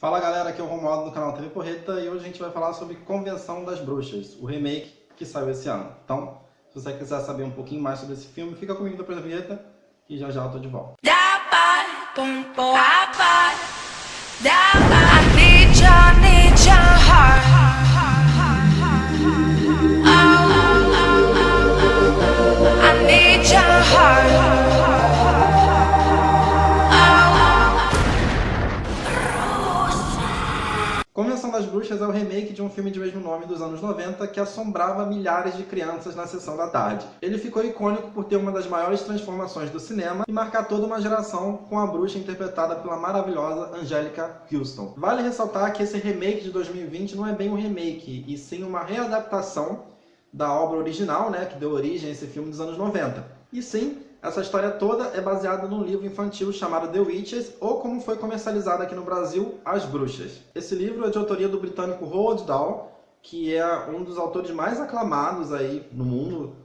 Fala galera, aqui é o Romualdo do canal TV Porreta e hoje a gente vai falar sobre Convenção das Bruxas, o remake que saiu esse ano. Então, se você quiser saber um pouquinho mais sobre esse filme, fica comigo depois da vinheta e já já eu tô de volta. Convenção das Bruxas é o remake de um filme de mesmo nome dos anos 90 que assombrava milhares de crianças na sessão da tarde. Ele ficou icônico por ter uma das maiores transformações do cinema e marcar toda uma geração com a bruxa interpretada pela maravilhosa Anjelica Huston. Vale ressaltar que esse remake de 2020 não é bem um remake, e sim uma readaptação da obra original, que deu origem a esse filme dos anos 90. E sim, essa história toda é baseada num livro infantil chamado The Witches, ou como foi comercializado aqui no Brasil, As Bruxas. Esse livro é de autoria do britânico Roald Dahl, que é um dos autores mais aclamados aí no mundo,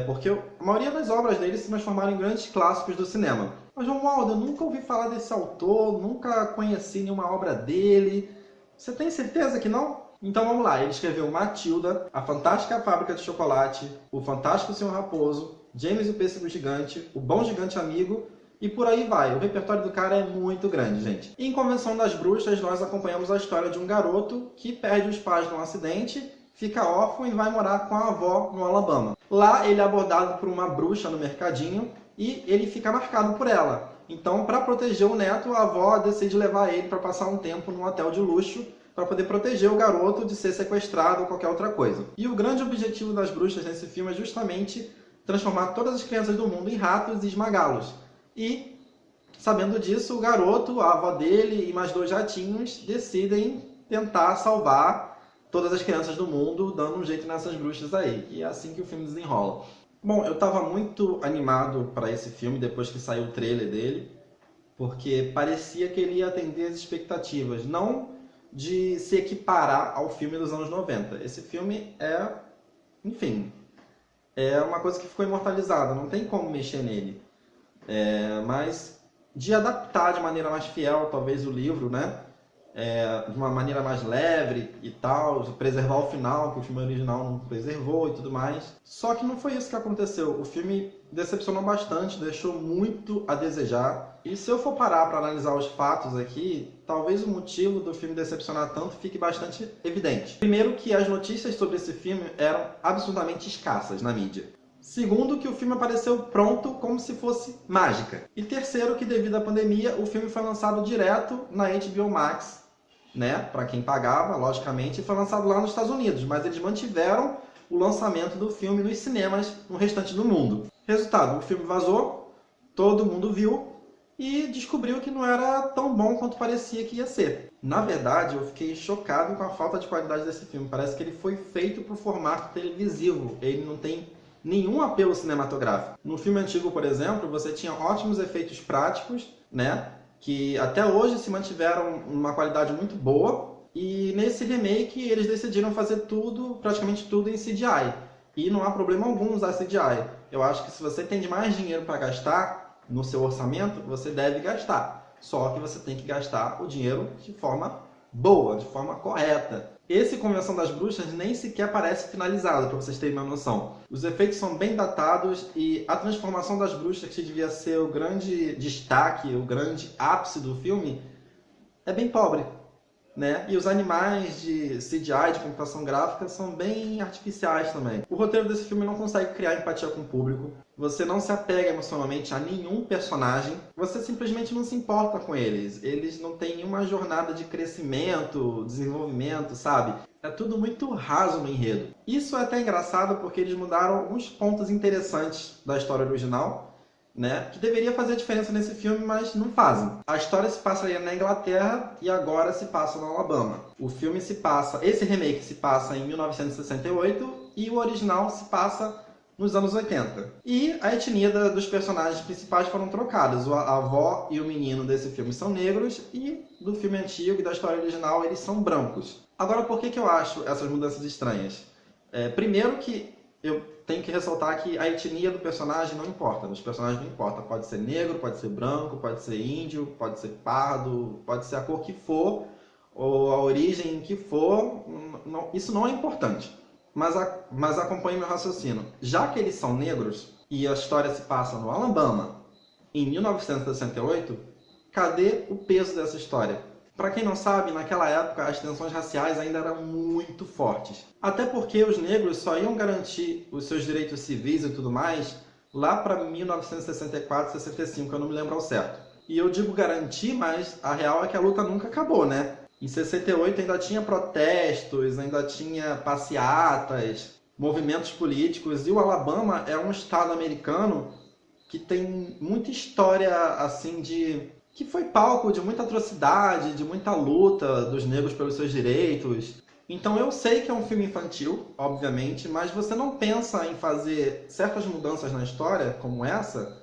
porque a maioria das obras dele se transformaram em grandes clássicos do cinema. Mas, Romualdo, eu nunca ouvi falar desse autor, nunca conheci nenhuma obra dele. Você tem certeza que não? Então vamos lá, ele escreveu Matilda, A Fantástica Fábrica de Chocolate, O Fantástico Senhor Raposo, James e o Pêssego Gigante, O Bom Gigante Amigo, e por aí vai. O repertório do cara é muito grande, gente. Em Convenção das Bruxas, nós acompanhamos a história de um garoto que perde os pais num acidente, fica órfão e vai morar com a avó no Alabama. Lá ele é abordado por uma bruxa no mercadinho e ele fica marcado por ela. Então, para proteger o neto, a avó decide levar ele para passar um tempo num hotel de luxo para poder proteger o garoto de ser sequestrado ou qualquer outra coisa. E o grande objetivo das bruxas nesse filme é justamente transformar todas as crianças do mundo em ratos e esmagá-los. E, sabendo disso, o garoto, a avó dele e mais dois ratinhos decidem tentar salvar todas as crianças do mundo, dando um jeito nessas bruxas aí. E é assim que o filme desenrola. Bom, eu estava muito animado para esse filme depois que saiu o trailer dele, porque parecia que ele ia atender as expectativas, não de se equiparar ao filme dos anos 90. Esse filme enfim, é uma coisa que ficou imortalizada, não tem como mexer nele. Mas de adaptar de maneira mais fiel, talvez, o livro, de uma maneira mais leve e tal, de preservar o final, que o filme original não preservou e tudo mais. Só que não foi isso que aconteceu. O filme decepcionou bastante, deixou muito a desejar. E se eu for parar para analisar os fatos aqui, talvez o motivo do filme decepcionar tanto fique bastante evidente. Primeiro, que as notícias sobre esse filme eram absolutamente escassas na mídia. Segundo, que o filme apareceu pronto como se fosse mágica. E terceiro, que devido à pandemia, o filme foi lançado direto na HBO Max, para quem pagava, logicamente, e foi lançado lá nos Estados Unidos, mas eles mantiveram o lançamento do filme nos cinemas no restante do mundo. Resultado, o filme vazou, todo mundo viu e descobriu que não era tão bom quanto parecia que ia ser. Na verdade, eu fiquei chocado com a falta de qualidade desse filme. Parece que ele foi feito para o formato televisivo, ele não tem nenhum apelo cinematográfico. No filme antigo, por exemplo, você tinha ótimos efeitos práticos, que até hoje se mantiveram uma qualidade muito boa, e nesse remake eles decidiram fazer praticamente tudo em CGI. E não há problema algum usar CGI. Eu acho que se você tem mais dinheiro para gastar no seu orçamento, você deve gastar. Só que você tem que gastar o dinheiro de forma boa, de forma correta. Esse Convenção das Bruxas nem sequer parece finalizado, para vocês terem uma noção. Os efeitos são bem datados e a transformação das bruxas, que devia ser o grande destaque, o grande ápice do filme, é bem pobre. E os animais de CGI, de computação gráfica, são bem artificiais também. O roteiro desse filme não consegue criar empatia com o público. Você não se apega emocionalmente a nenhum personagem. Você simplesmente não se importa com eles. Eles não têm nenhuma jornada de crescimento, desenvolvimento, sabe? É tudo muito raso no enredo. Isso é até engraçado porque eles mudaram alguns pontos interessantes da história original, que deveria fazer diferença nesse filme, mas não fazem. A história se passa na Inglaterra e agora se passa no Alabama. Esse remake se passa em 1968 e o original se passa nos anos 80. E a etnia dos personagens principais foram trocadas. A avó e o menino desse filme são negros e do filme antigo e da história original eles são brancos. Agora, por que eu acho essas mudanças estranhas? Primeiro que eu tenho que ressaltar que a etnia do personagem não importa. Os personagens não importam. Pode ser negro, pode ser branco, pode ser índio, pode ser pardo, pode ser a cor que for. ou a origem que for, isso não é importante. Mas acompanhe meu raciocínio. Já que eles são negros e a história se passa no Alabama em 1968, cadê o peso dessa história? Para quem não sabe, naquela época as tensões raciais ainda eram muito fortes. Até porque os negros só iam garantir os seus direitos civis e tudo mais lá para 1964, 65, eu não me lembro ao certo. E eu digo garantir, mas a real é que a luta nunca acabou, né? Em 68 ainda tinha protestos, ainda tinha passeatas, movimentos políticos, e o Alabama é um estado americano que tem muita história assim que foi palco de muita atrocidade, de muita luta dos negros pelos seus direitos. Então eu sei que é um filme infantil, obviamente, mas você não pensa em fazer certas mudanças na história, como essa,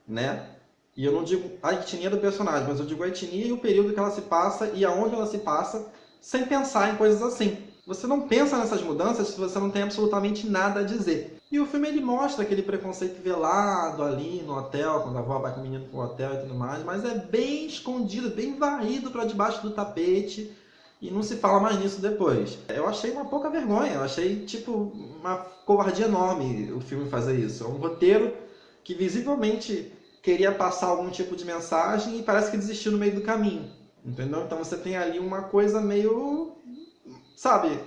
né? E eu não digo a etnia do personagem, mas eu digo a etnia e o período que ela se passa e aonde ela se passa, sem pensar em coisas assim. Você não pensa nessas mudanças se você não tem absolutamente nada a dizer. E o filme ele mostra aquele preconceito velado ali no hotel, quando a avó vai com o menino pro hotel e tudo mais, mas é bem escondido, bem varrido para debaixo do tapete e não se fala mais nisso depois. Eu achei uma pouca vergonha, eu achei tipo uma covardia enorme o filme fazer isso. É um roteiro que visivelmente queria passar algum tipo de mensagem e parece que desistiu no meio do caminho, entendeu? Então você tem ali uma coisa meio, sabe,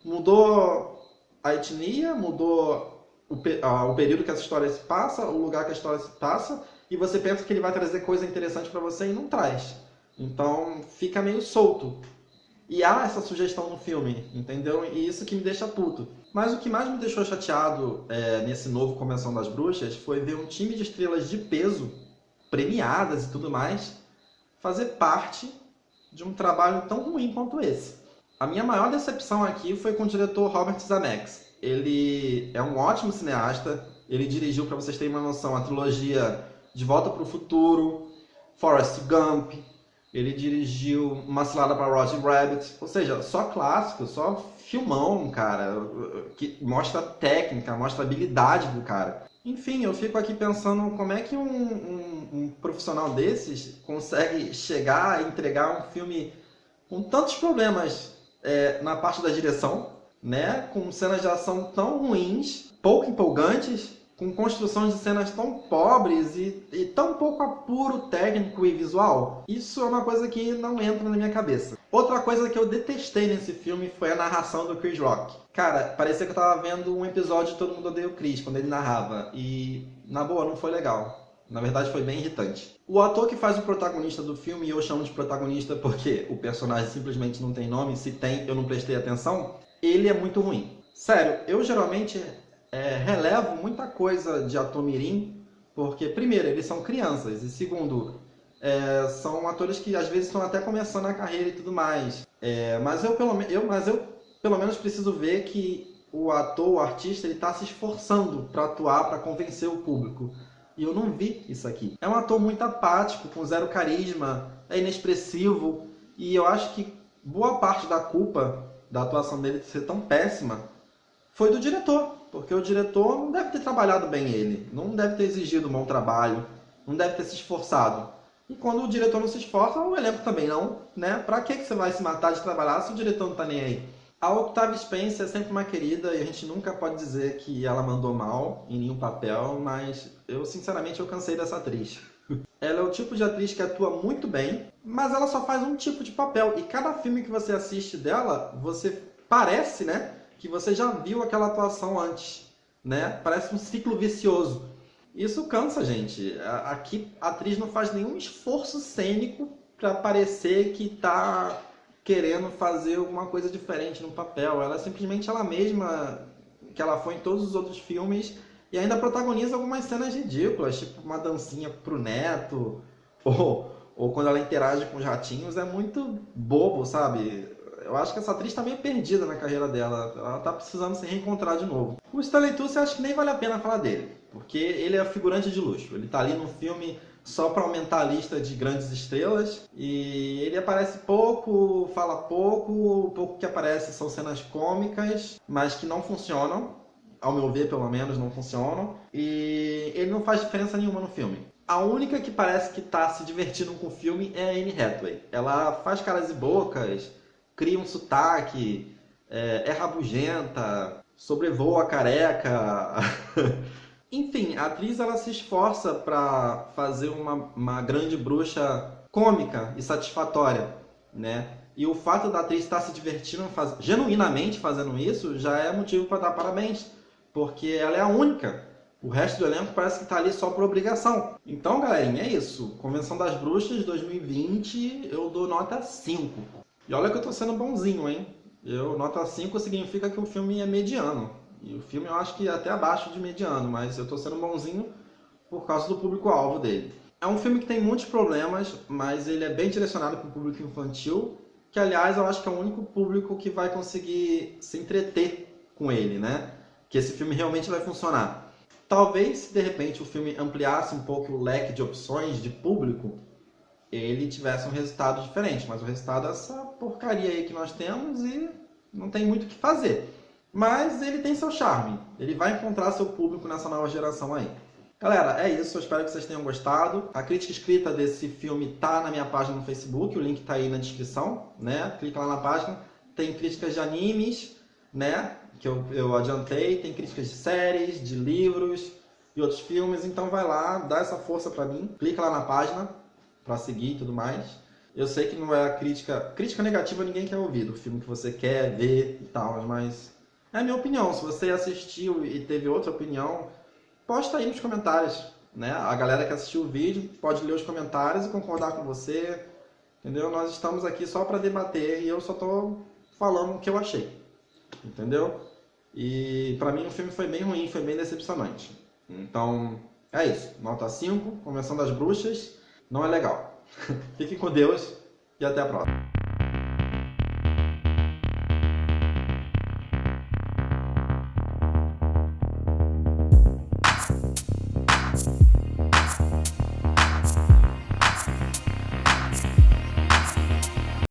mudou a etnia, mudou o período que essa história se passa, o lugar que a história se passa, e você pensa que ele vai trazer coisa interessante para você e não traz. Então fica meio solto. E há essa sugestão no filme, entendeu? E isso que me deixa puto. Mas o que mais me deixou chateado nesse novo Convenção das Bruxas foi ver um time de estrelas de peso, premiadas e tudo mais, fazer parte de um trabalho tão ruim quanto esse. A minha maior decepção aqui foi com o diretor Robert Zemeckis. Ele é um ótimo cineasta, ele dirigiu, para vocês terem uma noção, a trilogia De Volta para o Futuro, Forrest Gump, ele dirigiu Uma Cilada para Roger Rabbit, ou seja, só clássico, só filmão, cara, que mostra técnica, mostra habilidade do cara. Enfim, eu fico aqui pensando como é que um profissional desses consegue chegar a entregar um filme com tantos problemas na parte da direção, né? Com cenas de ação tão ruins, pouco empolgantes, com construções de cenas tão pobres e tão pouco apuro técnico e visual. Isso é uma coisa que não entra na minha cabeça. Outra coisa que eu detestei nesse filme foi a narração do Chris Rock. Cara, parecia que eu tava vendo um episódio de Todo Mundo Odeia o Chris, quando ele narrava. E, na boa, não foi legal. Na verdade, foi bem irritante. O ator que faz o protagonista do filme, e eu chamo de protagonista porque o personagem simplesmente não tem nome, se tem, eu não prestei atenção, ele é muito ruim. Sério, eu geralmente relevo muita coisa de ator mirim, porque, primeiro, eles são crianças, e segundo, são atores que às vezes estão até começando a carreira e tudo mais. Mas eu pelo menos preciso ver que o ator, o artista, ele está se esforçando para atuar, para convencer o público. E eu não vi isso aqui. É um ator muito apático, com zero carisma, é inexpressivo, e eu acho que boa parte da culpa da atuação dele ser tão péssima foi do diretor, porque o diretor não deve ter trabalhado bem ele, não deve ter exigido um bom trabalho, não deve ter se esforçado. E quando o diretor não se esforça, o elenco também não, né? Pra que você vai se matar de trabalhar se o diretor não tá nem aí? A Octavia Spencer é sempre uma querida e a gente nunca pode dizer que ela mandou mal em nenhum papel, mas sinceramente eu cansei dessa atriz. Ela é o tipo de atriz que atua muito bem, mas ela só faz um tipo de papel. E cada filme que você assiste dela, você parece, né, que você já viu aquela atuação antes, né? Parece um ciclo vicioso. Isso cansa, gente. Aqui a atriz não faz nenhum esforço cênico para parecer que está querendo fazer alguma coisa diferente no papel. Ela é simplesmente ela mesma, que ela foi em todos os outros filmes, e ainda protagoniza algumas cenas ridículas, tipo uma dancinha pro neto, ou quando ela interage com os ratinhos, é muito bobo, sabe? Eu acho que essa atriz tá meio perdida na carreira dela, ela tá precisando se reencontrar de novo. O Stanley Tucci, acho que nem vale a pena falar dele, porque ele é figurante de luxo, ele tá ali no filme só para aumentar a lista de grandes estrelas, e ele aparece pouco, fala pouco, o pouco que aparece são cenas cômicas, mas que não funcionam, ao meu ver pelo menos não funcionam, e ele não faz diferença nenhuma no filme. A única que parece que tá se divertindo com o filme é a Anne Hathaway. Ela faz caras e bocas, cria um sotaque, é rabugenta, sobrevoa careca. Enfim, a atriz ela se esforça para fazer uma grande bruxa cômica e satisfatória, né? E o fato da atriz estar se divertindo, genuinamente fazendo isso, já é motivo para dar parabéns, porque ela é a única. O resto do elenco parece que está ali só por obrigação. Então, galerinha, é isso. Convenção das Bruxas 2020, eu dou nota 5. E olha que eu tô sendo bonzinho, hein? Nota 5 significa que o filme é mediano. E o filme eu acho que é até abaixo de mediano, mas eu tô sendo bonzinho por causa do público-alvo dele. É um filme que tem muitos problemas, mas ele é bem direcionado para o público infantil, que aliás eu acho que é o único público que vai conseguir se entreter com ele, né? Que esse filme realmente vai funcionar. Talvez se de repente o filme ampliasse um pouco o leque de opções de público, ele tivesse um resultado diferente, mas o resultado é essa porcaria aí que nós temos e não tem muito o que fazer. Mas ele tem seu charme, ele vai encontrar seu público nessa nova geração aí. Galera, é isso, eu espero que vocês tenham gostado. A crítica escrita desse filme tá na minha página no Facebook, o link tá aí na descrição, né? Clica lá na página, tem críticas de animes, né? Que eu adiantei, tem críticas de séries, de livros e outros filmes, então vai lá, dá essa força pra mim, clica lá na página pra seguir e tudo mais. Eu sei que não é a crítica negativa ninguém quer ouvir, do filme que você quer ver e tal, mas é a minha opinião. Se você assistiu e teve outra opinião, posta aí nos comentários, né? A galera que assistiu o vídeo pode ler os comentários e concordar com você, entendeu? Nós estamos aqui só para debater e eu só tô falando o que eu achei, entendeu? E pra mim o filme foi bem ruim, foi bem decepcionante. Então, é isso. Nota 5, Convenção das Bruxas, não é legal. Fiquem com Deus e até a próxima.